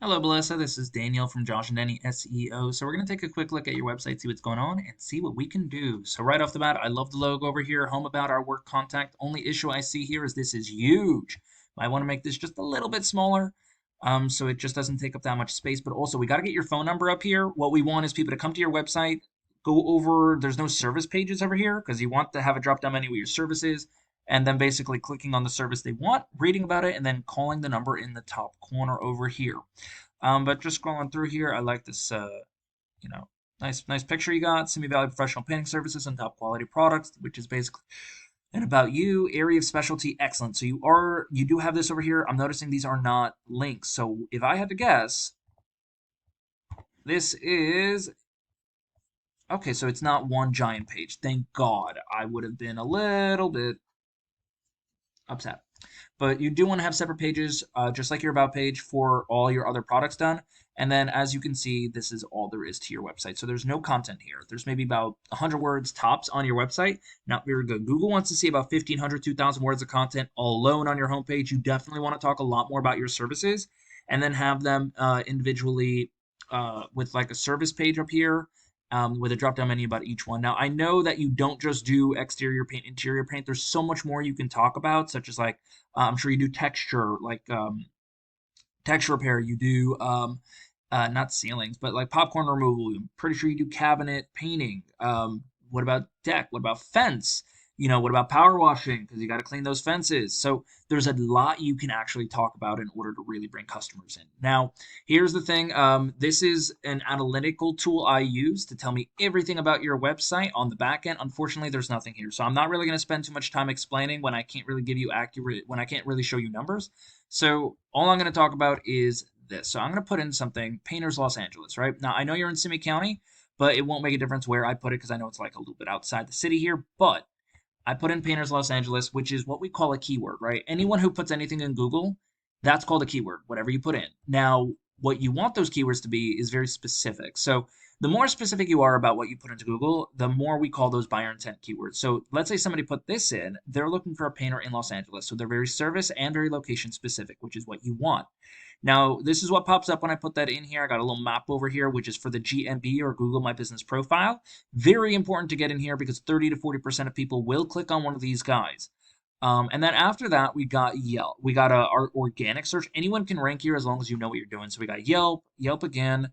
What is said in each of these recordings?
Hello, Melissa. This is Daniel from Josh and Danny SEO. So we're going to take a quick look at your website, see what's going on, and see what we can do. So right off the bat, I love the logo over here, home about our work contact. Only issue I see here is this is huge. Might want to make this just a little bit smaller, so it just doesn't take up that much space. But also, we got to get your phone number up here. What we want is people to come to your website, go over. There's no service pages over here because you want to have a drop-down menu with your services and then basically clicking on the service they want, reading about it, and then calling the number in the top corner over here. But just scrolling through here, I like this, you know, nice picture you got. Simi Valley Professional Painting Services and top quality products, which is basically and about you, area of specialty, excellent. So you do have this over here. I'm noticing these are not links. So if I had to guess, this is okay. So it's not one giant page. Thank God. I would have been a little bit upset. But you do want to have separate pages, just like your About page, for all your other products done. And then, as you can see, this is all there is to your website. So there's no content here. There's maybe about 100 words tops on your website. Not very good. Google wants to see about 1,500, 2,000 words of content alone on your homepage. You definitely want to talk a lot more about your services and then have them individually with like a service page up here with a drop down menu about each one. Now, I know that you don't just do exterior paint, interior paint. There's so much more you can talk about, such as like I'm sure you do texture, like texture repair. You do not ceilings, but like popcorn removal. I'm pretty sure you do cabinet painting. What about deck? What about fence? What about power washing? Because you got to clean those fences. So there's a lot you can actually talk about in order to really bring customers in. Now, here's the thing. This is an analytical tool I use to tell me everything about your website on the back end. Unfortunately, there's nothing here. So I'm not really going to spend too much time explaining when I can't really give you accurate, when I can't really show you numbers. So all I'm going to talk about is this. So I'm going to put in something, Painters Los Angeles, right? Now, I know you're in Simi County, but it won't make a difference where I put it because I know it's like a little bit outside the city here. But I put in Painters Los Angeles, which is what we call a keyword, right? Anyone who puts anything in Google, that's called a keyword, whatever you put in. Now, what you want those keywords to be is very specific. So the more specific you are about what you put into Google, the more we call those buyer intent keywords. So let's say somebody put this in, they're looking for a painter in Los Angeles. So they're very service and very location specific, which is what you want. Now, this is what pops up when I put that in here. I got a little map over here, which is for the GMB or Google My Business Profile. Very important to get in here because 30 to 40% of people will click on one of these guys. And then after that, we got Yelp. We got our organic search. Anyone can rank here as long as you know what you're doing. So we got Yelp, Yelp again,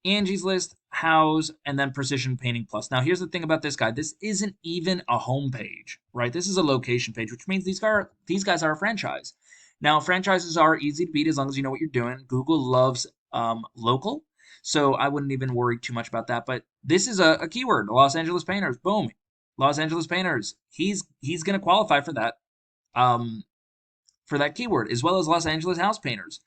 Angie's List, House, and then Precision Painting Plus. Now, here's the thing about this guy. This isn't even a home page, right? This is a location page, which means these guys are a franchise. Now, franchises are easy to beat as long as you know what you're doing. Google loves local, so I wouldn't even worry too much about that. But this is a keyword, Los Angeles Painters. Boom, Los Angeles Painters. He's going to qualify um, for that keyword, as well as Los Angeles House Painters.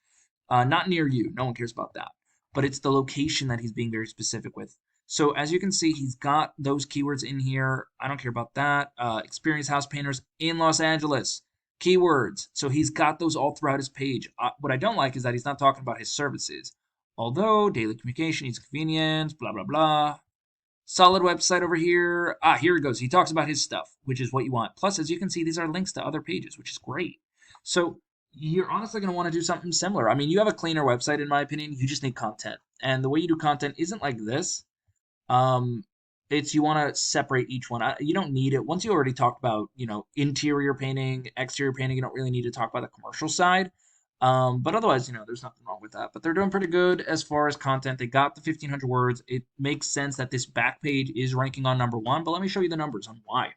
Not near you. No one cares about that. But it's the location that he's being very specific with. So as you can see, he's got those keywords in here. I don't care about that. Experienced house painters in Los Angeles. Keywords. So he's got those all throughout his page. What I don't like is that he's not talking about his services. Although daily communication, ease convenience, blah, blah, blah. Solid website over here. Here it goes. He talks about his stuff, which is what you want. Plus, as you can see, these are links to other pages, which is great. So you're honestly going to want to do something similar. I mean, you have a cleaner website, in my opinion. You just need content. And the way you do content isn't like this. Um, it's you want to separate each one. You don't need it. Once you already talked about, interior painting, exterior painting, you don't really need to talk about the commercial side. But otherwise, there's nothing wrong with that. But they're doing pretty good as far as content. They got the 1,500 words. It makes sense that this back page is ranking on number one, but let me show you the numbers on why.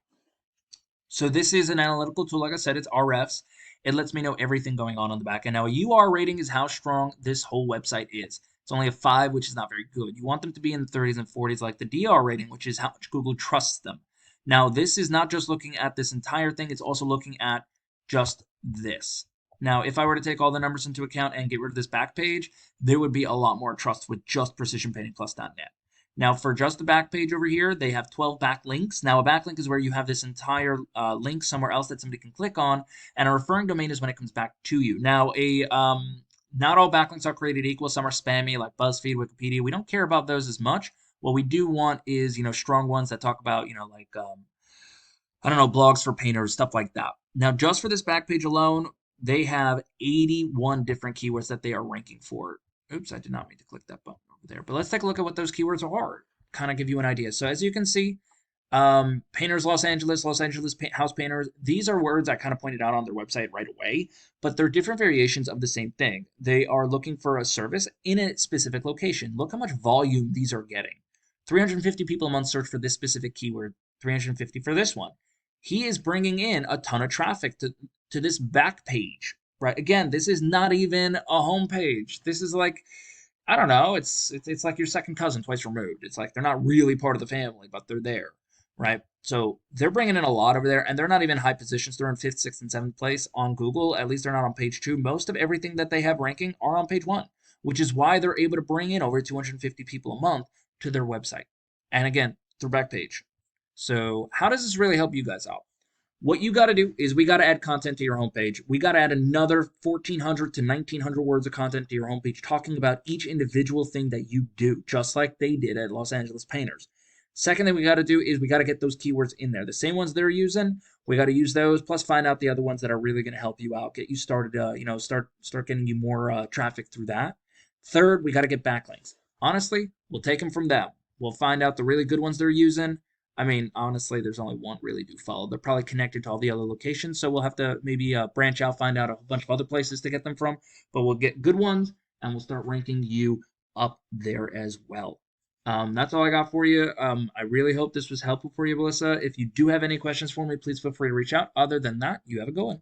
So this is an analytical tool. Like I said, it's RFs. It lets me know everything going on the back end. Now, a UR rating is how strong this whole website is. It's only a 5, which is not very good. You want them to be in the 30s and 40s, like the DR rating, which is how much Google trusts them. Now, this is not just looking at this entire thing. It's also looking at just this. Now, if I were to take all the numbers into account and get rid of this back page, there would be a lot more trust with just PrecisionPaintingPlus.net. Now, for just the back page over here, they have 12 backlinks. Now, a backlink is where you have this entire link somewhere else that somebody can click on, and a referring domain is when it comes back to you. Now, not all backlinks are created equal. Some are spammy, like BuzzFeed, Wikipedia. We don't care about those as much. What we do want is, strong ones that talk about, I don't know, blogs for painters, stuff like that. Now, just for this back page alone, they have 81 different keywords that they are ranking for. Oops, I did not mean to click that button over there. But let's take a look at what those keywords are. Kind of give you an idea. So as you can see, painters Los Angeles, house painters. These are words I kind of pointed out on their website right away, but they're different variations of the same thing. They are looking for a service in a specific location. Look how much volume these are getting. 350 people a month search for this specific keyword, 350 for this one. He is bringing in a ton of traffic to this back page, right? Again, this is not even a home page. This is like, I don't know, it's like your second cousin twice removed. It's like they're not really part of the family, but they're there, right? So they're bringing in a lot over there, and they're not even high positions. They're in fifth, sixth, and seventh place on Google. At least they're not on page 2. Most of everything that they have ranking are on page 1, which is why they're able to bring in over 250 people a month to their website. And again, their back page. So how does this really help you guys out? What you got to do is we got to add content to your homepage. We got to add another 1,400 to 1,900 words of content to your homepage talking about each individual thing that you do, just like they did at Los Angeles Painters. Second thing we got to do is we got to get those keywords in there. The same ones they're using, we got to use those, plus find out the other ones that are really going to help you out, get you started, start getting you more traffic through that. Third, we got to get backlinks. Honestly, we'll take them from them. We'll find out the really good ones they're using. I mean, honestly, there's only one really do follow. They're probably connected to all the other locations, so we'll have to maybe branch out, find out a bunch of other places to get them from. But we'll get good ones, and we'll start ranking you up there as well. That's all I got for you. I really hope this was helpful for you, Melissa. If you do have any questions for me, please feel free to reach out. Other than that, you have a good one.